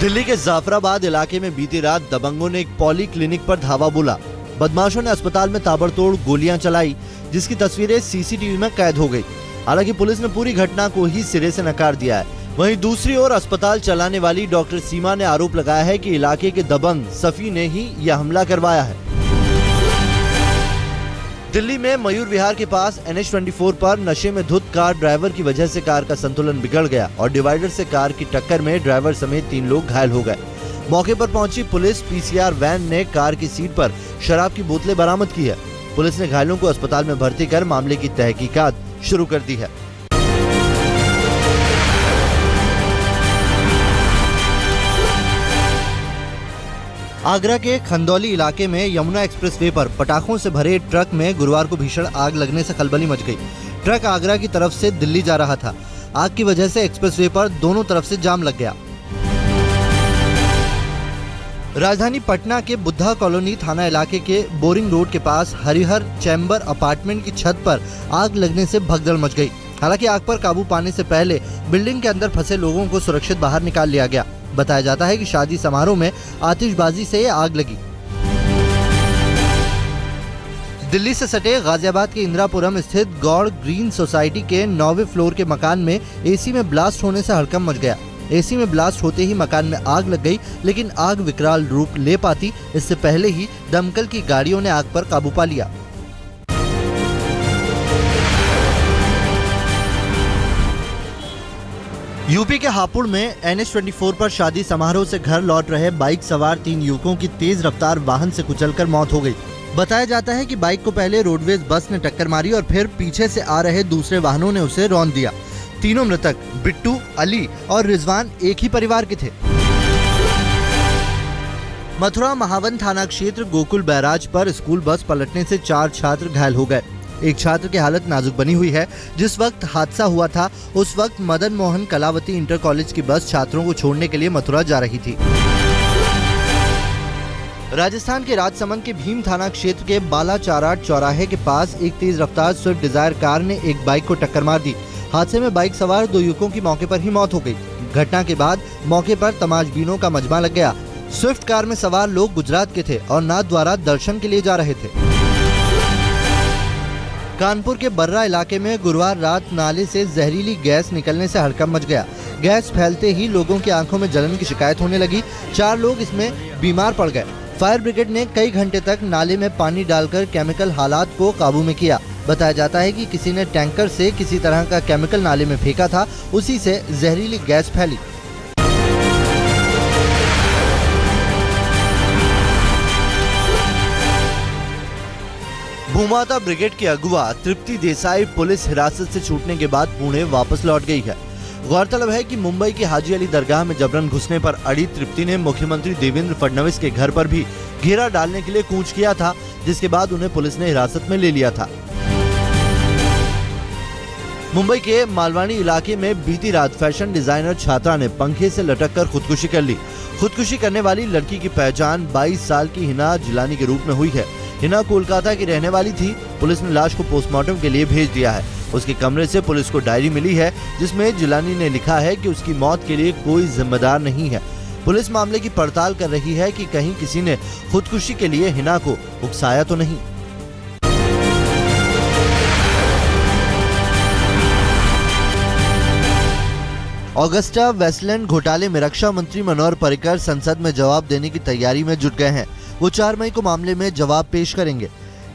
दिल्ली के जाफराबाद इलाके में बीती रात दबंगों ने एक पॉली क्लिनिक पर धावा बोला। बदमाशों ने अस्पताल में ताबड़तोड़ गोलियां चलाई, जिसकी तस्वीरें सीसीटीवी में कैद हो गई। हालांकि पुलिस ने पूरी घटना को ही सिरे से नकार दिया है। वहीं दूसरी ओर अस्पताल चलाने वाली डॉक्टर सीमा ने आरोप लगाया है कि इलाके के दबंग सफी ने ही यह हमला करवाया है। दिल्ली में मयूर विहार के पास NH-24 पर नशे में धुत कार ड्राइवर की वजह से कार का संतुलन बिगड़ गया और डिवाइडर से कार की टक्कर में ड्राइवर समेत 3 लोग घायल हो गए। मौके पर पहुंची पुलिस PCR वैन ने कार की सीट पर शराब की बोतलें बरामद की है। पुलिस ने घायलों को अस्पताल में भर्ती कर मामले की तहकीकात शुरू कर दी है। आगरा के खंदौली इलाके में यमुना एक्सप्रेसवे पर पटाखों से भरे ट्रक में गुरुवार को भीषण आग लगने से खलबली मच गई। ट्रक आगरा की तरफ से दिल्ली जा रहा था। आग की वजह से एक्सप्रेसवे पर दोनों तरफ से जाम लग गया। राजधानी पटना के बुद्धा कॉलोनी थाना इलाके के बोरिंग रोड के पास हरिहर चैम्बर अपार्टमेंट की छत पर आग लगने से भगदड़ मच गई। हालांकि आग पर काबू पाने से पहले बिल्डिंग के अंदर फंसे लोगों को सुरक्षित बाहर निकाल लिया गया। बताया जाता है कि शादी समारोह में आतिशबाजी से ये आग लगी। दिल्ली से सटे गाजियाबाद के इंदिरापुरम स्थित गौड़ ग्रीन सोसाइटी के 9वें फ्लोर के मकान में एसी में ब्लास्ट होने से हड़कंप मच गया। एसी में ब्लास्ट होते ही मकान में आग लग गई, लेकिन आग विकराल रूप ले पाती इससे पहले ही दमकल की गाड़ियों ने आग पर काबू पा लिया। यूपी के हापुड़ में NH-24 पर शादी समारोह से घर लौट रहे बाइक सवार 3 युवकों की तेज रफ्तार वाहन से कुचलकर मौत हो गई। बताया जाता है कि बाइक को पहले रोडवेज बस ने टक्कर मारी और फिर पीछे से आ रहे दूसरे वाहनों ने उसे रौंद दिया। तीनों मृतक बिट्टू, अली और रिजवान एक ही परिवार के थे। मथुरा महावन थाना क्षेत्र गोकुल बैराज पर स्कूल बस पलटने से 4 छात्र घायल हो गए। एक छात्र की हालत नाजुक बनी हुई है। जिस वक्त हादसा हुआ था उस वक्त मदन मोहन कलावती इंटर कॉलेज की बस छात्रों को छोड़ने के लिए मथुरा जा रही थी। राजस्थान के राजसमंद के भीम थाना क्षेत्र के बालाचाराट चौराहे के पास एक तेज रफ्तार स्विफ्ट डिजायर कार ने एक बाइक को टक्कर मार दी। हादसे में बाइक सवार 2 युवकों की मौके पर ही मौत हो गई। घटना के बाद मौके पर तमाशबीनों का मजमा लग गया। स्विफ्ट कार में सवार लोग गुजरात के थे और नाथ द्वारा दर्शन के लिए जा रहे थे। कानपुर के बर्रा इलाके में गुरुवार रात नाले से जहरीली गैस निकलने से हड़कंप मच गया। गैस फैलते ही लोगों की आंखों में जलन की शिकायत होने लगी। 4 लोग इसमें बीमार पड़ गए। फायर ब्रिगेड ने कई घंटे तक नाले में पानी डालकर केमिकल हालात को काबू में किया। बताया जाता है कि किसी ने टैंकर से किसी तरह का केमिकल नाले में फेंका था, उसी से जहरीली गैस फैली। भूमाता ब्रिगेड के अगुवा तृप्ति देसाई पुलिस हिरासत से छूटने के बाद पुणे वापस लौट गई है। गौरतलब है कि मुंबई की हाजी अली दरगाह में जबरन घुसने पर अड़ी तृप्ति ने मुख्यमंत्री देवेंद्र फडणवीस के घर पर भी घेरा डालने के लिए कूच किया था, जिसके बाद उन्हें पुलिस ने हिरासत में ले लिया था। मुंबई के मालवानी इलाके में बीती रात फैशन डिजाइनर छात्रा ने पंखे से लटककर खुदकुशी कर ली। खुदकुशी करने वाली लड़की की पहचान 22 साल की हिना जिलानी के रूप में हुई है। हिना कोलकाता की रहने वाली थी। पुलिस ने लाश को पोस्टमार्टम के लिए भेज दिया है। उसके कमरे से पुलिस को डायरी मिली है, जिसमें जिलानी ने लिखा है कि उसकी मौत के लिए कोई जिम्मेदार नहीं है। पुलिस मामले की पड़ताल कर रही है कि कहीं किसी ने खुदकुशी के लिए हिना को उकसाया तो नहीं। ऑगस्टा वेस्टलैंड घोटाले में रक्षा मंत्री मनोहर पर्रिकर संसद में जवाब देने की तैयारी में जुट गए हैं। वो 4 मई को मामले में जवाब पेश करेंगे।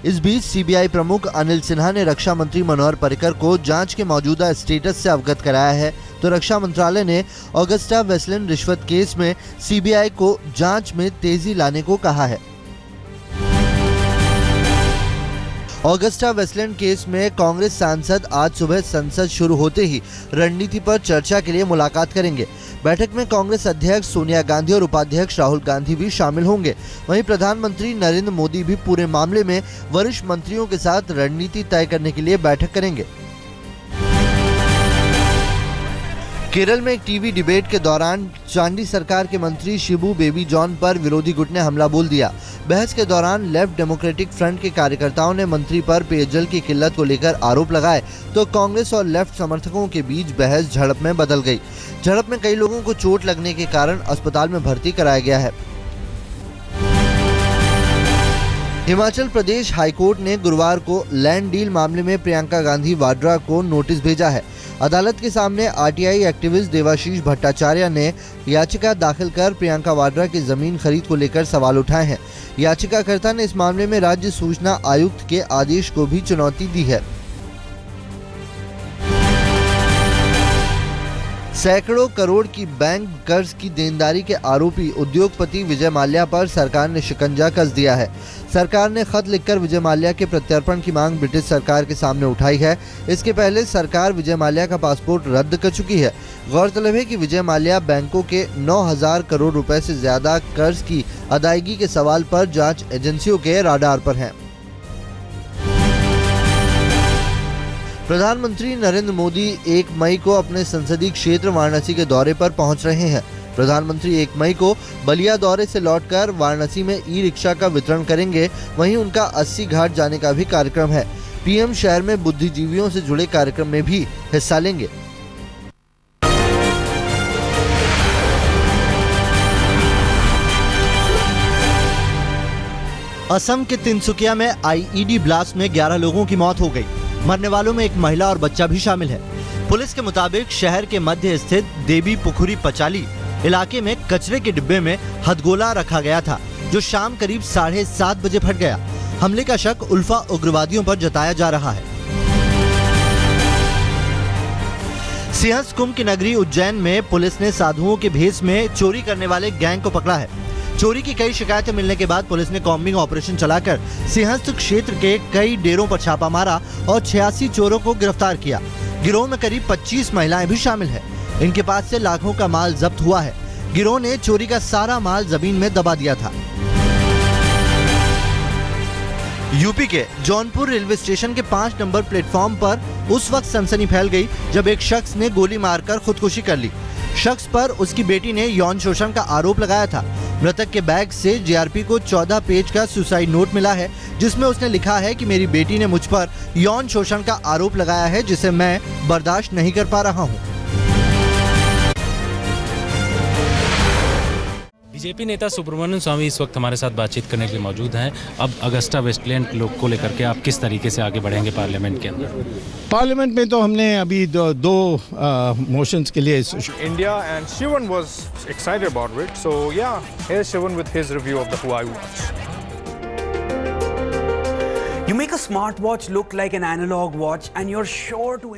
इस बीच सीबीआई प्रमुख अनिल सिन्हा ने रक्षा मंत्री मनोहर पर्रिकर को जांच के मौजूदा स्टेटस से अवगत कराया है। तो रक्षा मंत्रालय ने ऑगस्टा वेस्टलैंड रिश्वत केस में सीबीआई को जांच में तेजी लाने को कहा है। ऑगस्टा वेस्टलैंड केस में कांग्रेस सांसद आज सुबह संसद शुरू होते ही रणनीति पर चर्चा के लिए मुलाकात करेंगे। बैठक में कांग्रेस अध्यक्ष सोनिया गांधी और उपाध्यक्ष राहुल गांधी भी शामिल होंगे। वहीं प्रधानमंत्री नरेंद्र मोदी भी पूरे मामले में वरिष्ठ मंत्रियों के साथ रणनीति तय करने के लिए बैठक करेंगे। केरल में एक टीवी डिबेट के दौरान चांडी सरकार के मंत्री शिबू बेबी जॉन पर विरोधी गुट ने हमला बोल दिया। बहस के दौरान लेफ्ट डेमोक्रेटिक फ्रंट के कार्यकर्ताओं ने मंत्री पर पेयजल की किल्लत को लेकर आरोप लगाए तो कांग्रेस और लेफ्ट समर्थकों के बीच बहस झड़प में बदल गई। झड़प में कई लोगों को चोट लगने के कारण अस्पताल में भर्ती कराया गया है। हिमाचल प्रदेश हाईकोर्ट ने गुरुवार को लैंड डील मामले में प्रियंका गांधी वाड्रा को नोटिस भेजा है। अदालत के सामने आरटीआई एक्टिविस्ट देवाशीष भट्टाचार्य ने याचिका दाखिल कर प्रियंका वाड्रा की जमीन खरीद को लेकर सवाल उठाए हैं। याचिकाकर्ता ने इस मामले में राज्य सूचना आयुक्त के आदेश को भी चुनौती दी है। सैकड़ों करोड़ की बैंक कर्ज की देनदारी के आरोपी उद्योगपति विजय माल्या पर सरकार ने शिकंजा कस दिया है। सरकार ने खत लिखकर विजय माल्या के प्रत्यर्पण की मांग ब्रिटिश सरकार के सामने उठाई है। इसके पहले सरकार विजय माल्या का पासपोर्ट रद्द कर चुकी है। गौरतलब है कि विजय माल्या बैंकों के 9,000 करोड़ रुपए से ज्यादा कर्ज की अदायगी के सवाल पर जांच एजेंसियों के राडार पर हैं। प्रधानमंत्री नरेंद्र मोदी 1 मई को अपने संसदीय क्षेत्र वाराणसी के दौरे पर पहुंच रहे हैं। प्रधानमंत्री 1 मई को बलिया दौरे से लौटकर वाराणसी में ई रिक्शा का वितरण करेंगे। वहीं उनका 80 घाट जाने का भी कार्यक्रम है। पीएम शहर में बुद्धिजीवियों से जुड़े कार्यक्रम में भी हिस्सा लेंगे। असम के तिनसुकिया में आईईडी ब्लास्ट में 11 लोगों की मौत हो गई। मरने वालों में एक महिला और बच्चा भी शामिल है। पुलिस के मुताबिक शहर के मध्य स्थित देवी पुखुरी पचाली इलाके में कचरे के डिब्बे में हथगोला रखा गया था, जो शाम करीब 7:30 बजे फट गया। हमले का शक उल्फा उग्रवादियों पर जताया जा रहा है। सिंहस्थ कुंभ की नगरी उज्जैन में पुलिस ने साधुओं के भेष में चोरी करने वाले गैंग को पकड़ा है। चोरी की कई शिकायतें मिलने के बाद पुलिस ने कॉम्बिंग ऑपरेशन चलाकर सिंहस्थ क्षेत्र के कई डेरों पर छापा मारा और 86 चोरों को गिरफ्तार किया। गिरोह में करीब 25 महिलाएं भी शामिल हैं। इनके पास से लाखों का माल जब्त हुआ है। गिरोह ने चोरी का सारा माल जमीन में दबा दिया था। यूपी के जौनपुर रेलवे स्टेशन के 5 नंबर प्लेटफॉर्म पर उस वक्त सनसनी फैल गई जब एक शख्स ने गोली मारकर खुदकुशी कर ली। शख्स पर उसकी बेटी ने यौन शोषण का आरोप लगाया था। मृतक के बैग से जीआरपी को 14 पेज का सुसाइड नोट मिला है, जिसमें उसने लिखा है कि मेरी बेटी ने मुझ पर यौन शोषण का आरोप लगाया है, जिसे मैं बर्दाश्त नहीं कर पा रहा हूं। बीजेपी नेता सुब्रमण्यम स्वामी इस वक्त हमारे साथ बातचीत करने के लिए मौजूद हैं। अब अगस्टा वेस्टलैंड लोग को लेकर के आप किस तरीके से आगे बढ़ेंगे पार्लियामेंट के अंदर? पार्लियामेंट में तो हमने अभी दो मोशंस के लिए India and Shivan was excited about it. So yeah, here's Shivan with his review of the Huawei watch. You make a smartwatch look like an analog watch and you're sure to